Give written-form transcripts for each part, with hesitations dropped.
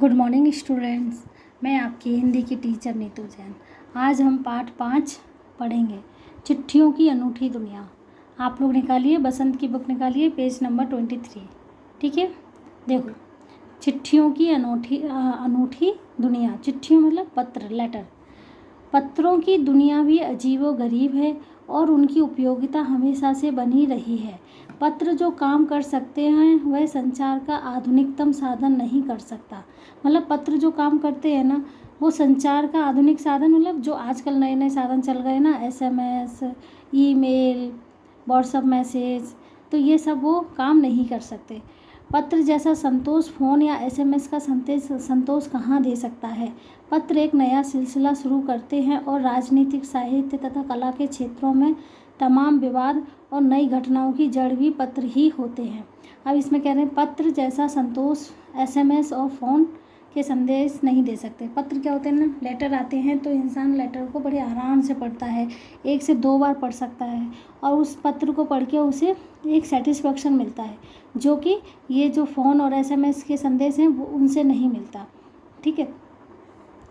Good morning students. मैं आपकी हिंदी की टीचर नीतू जैन। आज हम पाठ 5 पढ़ेंगे, चिट्ठियों की अनूठी दुनिया। आप लोग निकालिए, बसंत की बुक निकालिए, पेज नंबर 23। ठीक है, देखो, चिट्ठियों की अनूठी दुनिया। चिट्ठियों मतलब पत्र, लेटर। पत्रों की दुनिया भी अजीबोगरीब है और उनकी उपयोगिता हमेशा से बनी रही है। पत्र जो काम कर सकते हैं वह संचार का आधुनिकतम साधन नहीं कर सकता। मतलब पत्र जो काम करते हैं ना, वो संचार का आधुनिक साधन, मतलब जो आजकल नए नए साधन चल गए ना, SMS, ईमेल, व्हाट्सएप मैसेज, तो ये सब वो काम नहीं कर सकते। पत्र जैसा संतोष फ़ोन या SMS का संतोष कहाँ दे सकता है। पत्र एक नया सिलसिला शुरू करते हैं और राजनीतिक, साहित्य तथा कला के क्षेत्रों में तमाम विवाद और नई घटनाओं की जड़ भी पत्र ही होते हैं। अब इसमें कह रहे हैं पत्र जैसा संतोष SMS और फ़ोन के संदेश नहीं दे सकते। पत्र क्या होते हैं ना, लेटर आते हैं तो इंसान लेटर को बड़े आराम से पढ़ता है, 1 से 2 बार पढ़ सकता है और उस पत्र को पढ़ के उसे एक सेटिस्फेक्शन मिलता है, जो कि ये जो फ़ोन और SMS के संदेश हैं वो उनसे नहीं मिलता। ठीक है,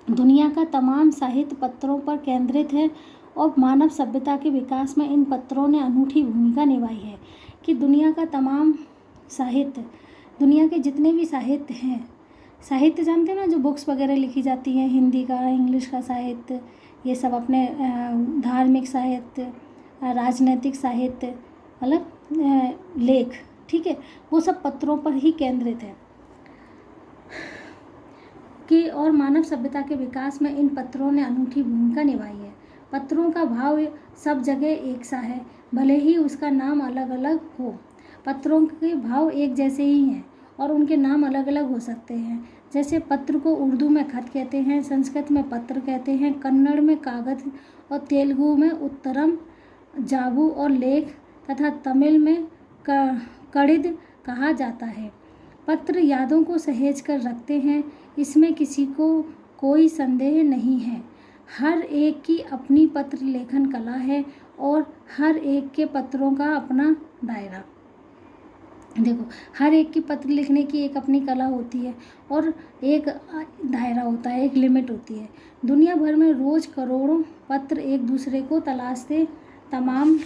दुनिया का तमाम साहित्य पत्रों पर केंद्रित है और मानव सभ्यता के विकास में इन पत्रों ने अनूठी भूमिका निभाई है। कि दुनिया का तमाम साहित्य, दुनिया के जितने भी साहित्य हैं, साहित्य जानते हैं ना, जो बुक्स वगैरह लिखी जाती हैं, हिंदी का, इंग्लिश का साहित्य, ये सब अपने धार्मिक साहित्य, राजनैतिक साहित्य, मतलब लेख, ठीक है, वो सब पत्रों पर ही केंद्रित है। कि और मानव सभ्यता के विकास में इन पत्रों ने अनूठी भूमिका निभाई है। पत्रों का भाव सब जगह एक सा है, भले ही उसका नाम अलग अलग हो। पत्रों के भाव एक जैसे ही हैं और उनके नाम अलग अलग हो सकते हैं। जैसे पत्र को उर्दू में खत कहते हैं, संस्कृत में पत्र कहते हैं, कन्नड़ में कागज और तेलुगु में उत्तरम, जाबू और लेख तथा तमिल में कड़िद कहा जाता है। पत्र यादों को सहेज कर रखते हैं, इसमें किसी को कोई संदेह नहीं है। हर एक की अपनी पत्र लेखन कला है और हर एक के पत्रों का अपना दायरा। देखो, हर एक की पत्र लिखने की एक अपनी कला होती है और एक दायरा होता है, एक लिमिट होती है। दुनिया भर में रोज़ करोड़ों पत्र एक दूसरे को तलाशते तमाम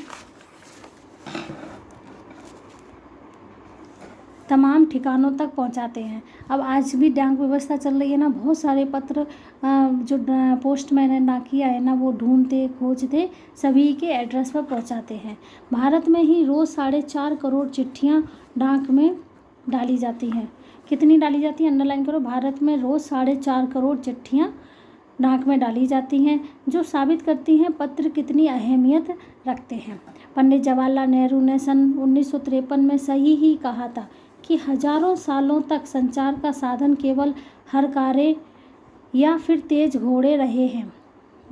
ठिकानों तक पहुंचाते हैं। अब आज भी डाक व्यवस्था चल रही है ना, बहुत सारे पत्र जो पोस्टमैन है, डाकिया है ना, वो ढूंढते खोजते सभी के एड्रेस पर पहुंचाते हैं। भारत में ही रोज़ 4.5 करोड़ चिट्ठियां डाक में डाली जाती हैं। कितनी डाली जाती हैं, अंडरलाइन करो। भारत में रोज़ 4.5 करोड़ चिट्ठियाँ डाक में डाली जाती हैं, जो साबित करती हैं पत्र कितनी अहमियत रखते हैं। पंडित जवाहरलाल नेहरू ने सन 1953 में सही ही कहा था कि हजारों सालों तक संचार का साधन केवल हरकारे या फिर तेज घोड़े रहे हैं।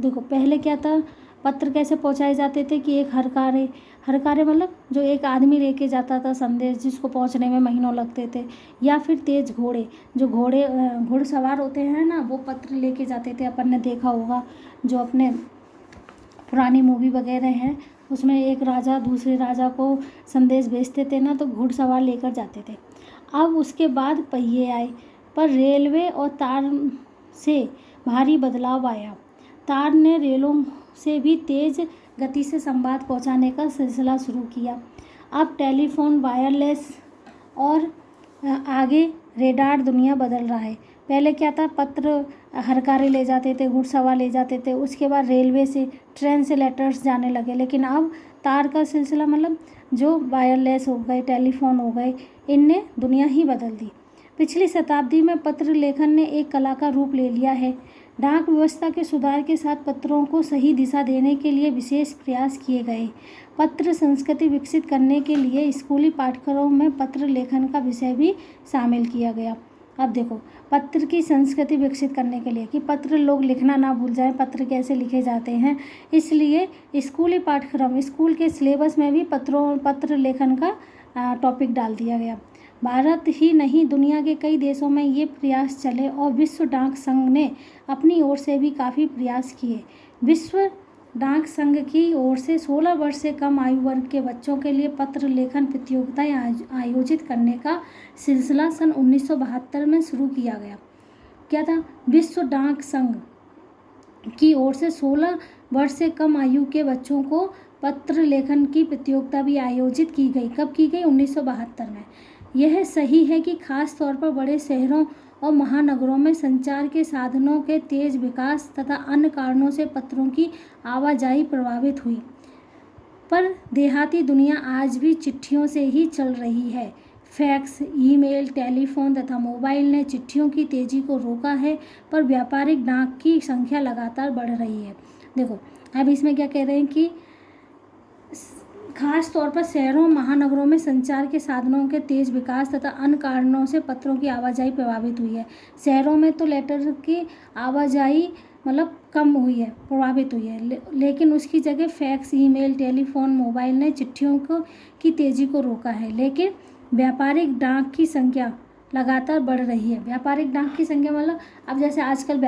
देखो, पहले क्या था, पत्र कैसे पहुंचाए जाते थे कि एक हरकारे मतलब जो एक आदमी लेके जाता था संदेश, जिसको पहुंचने में महीनों लगते थे, या फिर तेज घोड़े, जो घुड़सवार होते हैं ना, वो पत्र लेके जाते थे। अपन ने देखा होगा, जो अपने पुरानी मूवी वगैरह हैं उसमें एक राजा दूसरे राजा को संदेश भेजते थे ना, तो घुड़सवार लेकर जाते थे। अब उसके बाद पहिए आए, पर रेलवे और तार से भारी बदलाव आया। तार ने रेलों से भी तेज़ गति से संवाद पहुंचाने का सिलसिला शुरू किया। अब टेलीफोन, वायरलेस और आगे रेडार दुनिया बदल रहा है। पहले क्या था, पत्र हरकारे ले जाते थे, घुड़सवार ले जाते थे, उसके बाद रेलवे से, ट्रेन से लेटर्स जाने लगे। लेकिन अब तार का सिलसिला, मतलब जो वायरलेस हो गए, टेलीफोन हो गए, इनने दुनिया ही बदल दी। पिछली शताब्दी में पत्र लेखन ने एक कला का रूप ले लिया है। डाक व्यवस्था के सुधार के साथ पत्रों को सही दिशा देने के लिए विशेष प्रयास किए गए। पत्र संस्कृति विकसित करने के लिए स्कूली पाठ्यक्रमों में पत्र लेखन का विषय भी शामिल किया गया। अब देखो, पत्र की संस्कृति विकसित करने के लिए कि पत्र लोग लिखना ना भूल जाएं, पत्र कैसे लिखे जाते हैं, इसलिए स्कूली पाठ्यक्रम, स्कूल के सिलेबस में भी पत्र लेखन का टॉपिक डाल दिया गया। भारत ही नहीं, दुनिया के कई देशों में ये प्रयास चले और विश्व डाक संघ ने अपनी ओर से भी काफ़ी प्रयास किए। विश्व डाक संघ की ओर से 16 वर्ष से कम आयु वर्ग के बच्चों के लिए पत्र लेखन प्रतियोगिताएं आयोजित करने का सिलसिला सन 1972 में शुरू किया गया। क्या था, विश्व डाक संघ की ओर से 16 वर्ष से कम आयु के बच्चों को पत्र लेखन की प्रतियोगिता भी आयोजित की गई। कब की गई? 1972 में। यह सही है कि खास तौर पर बड़े शहरों और महानगरों में संचार के साधनों के तेज विकास तथा अन्य कारणों से पत्रों की आवाजाही प्रभावित हुई, पर देहाती दुनिया आज भी चिट्ठियों से ही चल रही है। फैक्स, ईमेल, टेलीफोन तथा मोबाइल ने चिट्ठियों की तेजी को रोका है, पर व्यापारिक डाक की संख्या लगातार बढ़ रही है। देखो, अब इसमें क्या कह रहे हैं कि खास तौर पर शहरों महानगरों में संचार के साधनों के तेज विकास तथा अन्य कारणों से पत्रों की आवाजाही प्रभावित हुई है। शहरों में तो लेटर की आवाजाही मतलब कम हुई है, प्रभावित हुई है, लेकिन उसकी जगह फैक्स, ईमेल, टेलीफोन, मोबाइल ने चिट्ठियों की तेजी को रोका है। लेकिन व्यापारिक डाक की संख्या लगातार बढ़ रही है। व्यापारिक डाक की संख्या मतलब अब जैसे आजकल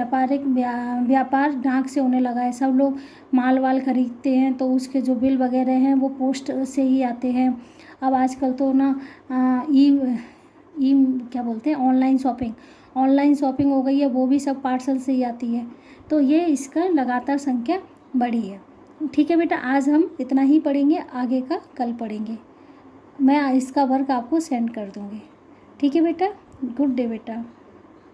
व्यापार डाक से होने लगा है। सब लोग माल वाल खरीदते हैं तो उसके जो बिल वगैरह हैं वो पोस्ट से ही आते हैं। अब आजकल तो ना क्या बोलते हैं, ऑनलाइन शॉपिंग हो गई है, वो भी सब पार्सल से ही आती है। तो ये इसका लगातार संख्या बढ़ी है। ठीक है बेटा, आज हम इतना ही पढ़ेंगे, आगे का कल पढ़ेंगे। मैं इसका वर्क आपको सेंड कर दूँगी। ठीक है बेटा, गुड डे बेटा।